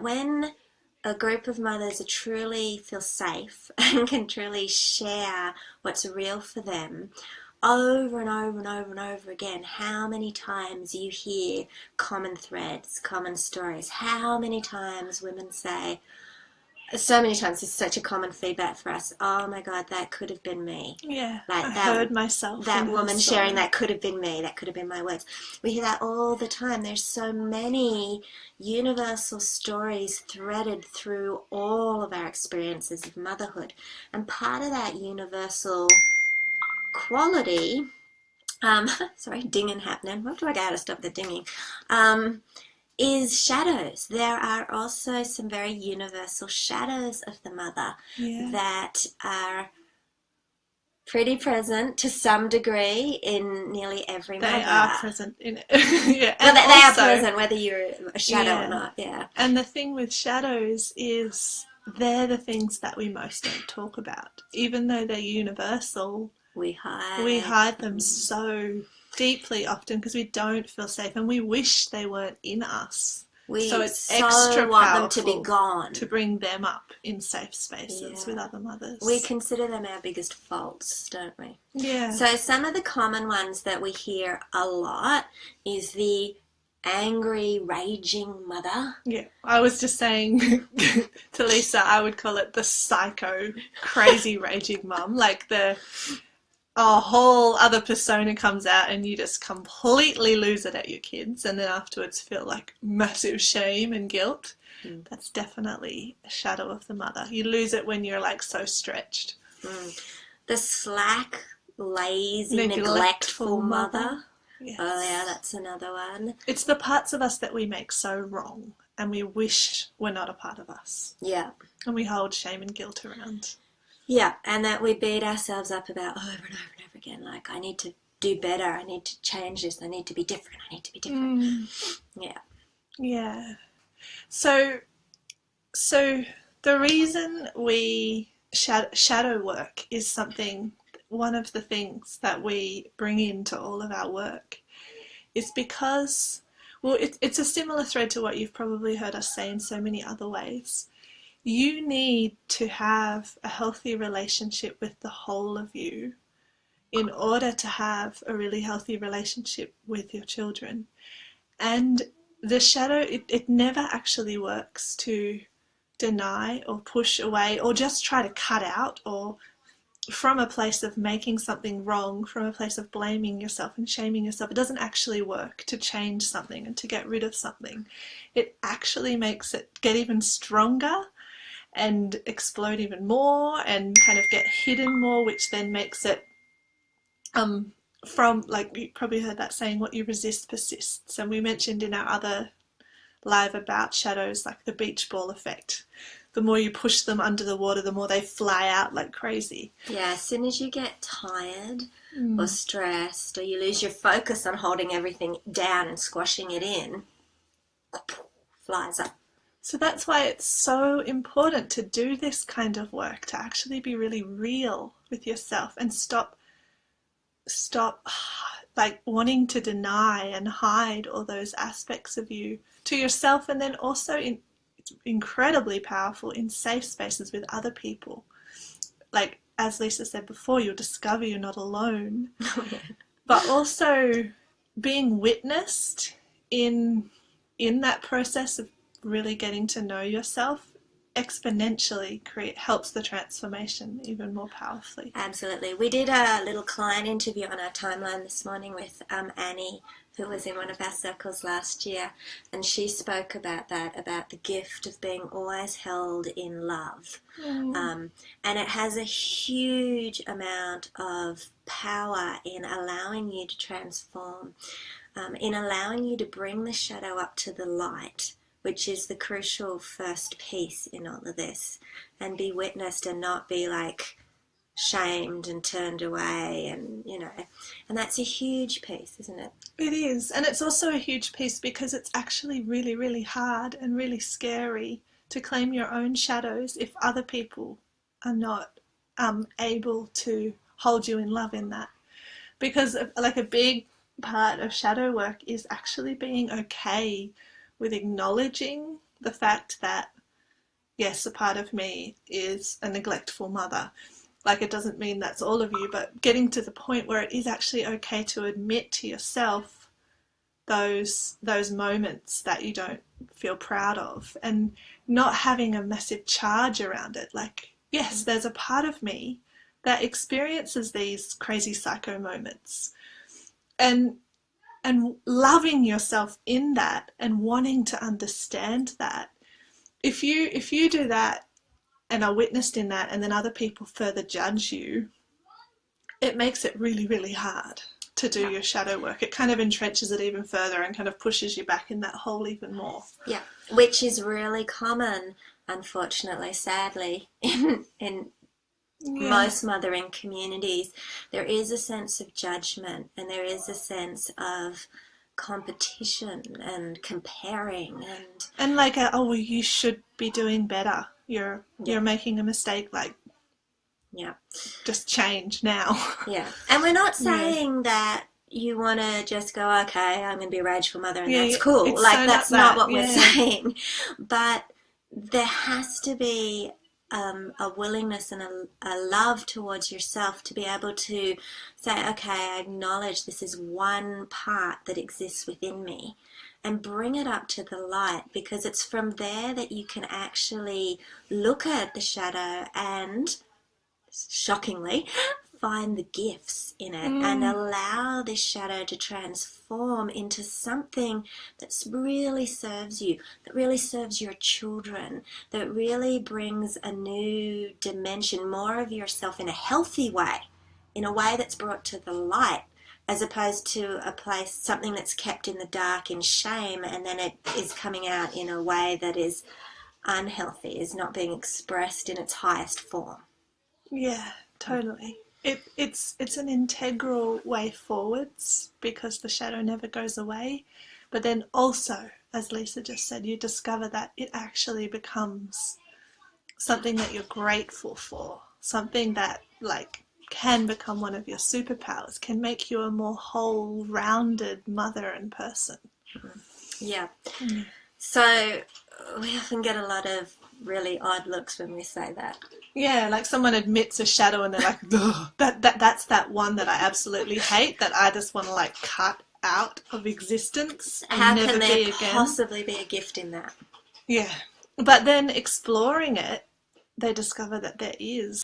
when a group of mothers truly feel safe and can truly share what's real for them, over and over and over and over again, how many times you hear common threads, common stories, how many times women say, so many times, it's such a common feedback for us, oh my God, that could have been me. Yeah, like I that, heard myself. That woman sharing, that could have been me, that could have been my words. We hear that all the time. There's so many universal stories threaded through all of our experiences of motherhood. And part of that universal quality, sorry, dinging happening. What do I got to stop the dinging? Is shadows. There are also some very universal shadows of the mother that are pretty present to some degree in nearly every mother. They are present in it. Yeah. Well, they are present whether you're a shadow or not, yeah. And the thing with shadows is they're the things that we most don't talk about. Even though they're universal, we hide them so deeply often because we don't feel safe and we wish they weren't in us. So it's extra want them to be gone, to bring them up in safe spaces with other mothers. We consider them our biggest faults, don't we? Yeah. So some of the common ones that we hear a lot is the angry, raging mother. Yeah, I was just saying to Lisa, I would call it the psycho, crazy, raging mum. Like a whole other persona comes out and you just completely lose it at your kids and then afterwards feel like massive shame and guilt. That's definitely a shadow of the mother. You lose it when you're like so stretched. The slack, lazy, neglectful mother. Yes. Oh yeah, that's another one. It's the parts of us that we make so wrong and we wish were not a part of us. Yeah. And we hold shame and guilt around. Yeah, and that we beat ourselves up about over and over and over again. Like, I need to do better. I need to change this. I need to be different. I need to be different. Yeah. Yeah. So the reason we shadow work is something, one of the things that we bring into all of our work is because, well, it's a similar thread to what you've probably heard us say in so many other ways. You need to have a healthy relationship with the whole of you in order to have a really healthy relationship with your children. And the shadow, it never actually works to deny or push away or just try to cut out or from a place of making something wrong, from a place of blaming yourself and shaming yourself. It doesn't actually work to change something and to get rid of something. It actually makes it get even stronger and explode even more and kind of get hidden more, which then makes it from, like, you probably heard that saying, what you resist persists. And we mentioned in our other live about shadows, like the beach ball effect. The more you push them under the water, the more they fly out like crazy. Yeah, as soon as you get tired or stressed or you lose your focus on holding everything down and squashing it in, flies up. So that's why it's so important to do this kind of work, to actually be really real with yourself and stop like wanting to deny and hide all those aspects of you to yourself, and then also it's incredibly powerful in safe spaces with other people. Like, as Lisa said before, you'll discover you're not alone. But also being witnessed in that process of really getting to know yourself exponentially helps the transformation even more powerfully. Absolutely. We did a little client interview on our timeline this morning with Annie, who was in one of our circles last year, and she spoke about that, about the gift of being always held in love. And it has a huge amount of power in allowing you to transform, in allowing you to bring the shadow up to the light, which is the crucial first piece in all of this, and be witnessed and not be like shamed and turned away, and and that's a huge piece, isn't it? It is, and it's also a huge piece because it's actually really, really hard and really scary to claim your own shadows if other people are not able to hold you in love in that. Because like a big part of shadow work is actually being okay with acknowledging the fact that, yes, a part of me is a neglectful mother. Like, it doesn't mean that's all of you, but getting to the point where it is actually okay to admit to yourself those moments that you don't feel proud of, and not having a massive charge around it. Like, yes, there's a part of me that experiences these crazy psycho moments, and loving yourself in that and wanting to understand that. If you do that and are witnessed in that, and then other people further judge you, it makes it really, really hard to do your shadow work. It kind of entrenches it even further and kind of pushes you back in that hole even more. Yeah, which is really common, unfortunately, sadly, in most mothering communities. There is a sense of judgment, and there is a sense of competition and comparing, and like oh, well, you should be doing better. You're making a mistake. Like, just change now. Yeah, and we're not saying that you want to just go, okay, I'm going to be a rageful mother, and that's cool. Like, so that's not what we're saying. But there has to be a willingness and a love towards yourself to be able to say, okay, I acknowledge this is one part that exists within me, and bring it up to the light, because it's from there that you can actually look at the shadow and, shockingly, find the gifts in it, and allow this shadow to transform into something that really serves you, that really serves your children, that really brings a new dimension, more of yourself in a healthy way, in a way that's brought to the light, as opposed to a place, something that's kept in the dark in shame, and then it is coming out in a way that is unhealthy, is not being expressed in its highest form. Yeah, totally. It's an integral way forwards, because the shadow never goes away. But then also, as Lisa just said, you discover that it actually becomes something that you're grateful for, something that, like, can become one of your superpowers, can make you a more whole, rounded mother and person. Yeah. So we often get a lot of really odd looks when we say that. Yeah, like someone admits a shadow and they're like, that's that one that I absolutely hate, that I just want to, like, cut out of existence and How never can be there again. possibly be a gift in that? Yeah. But then exploring it, they discover that there is.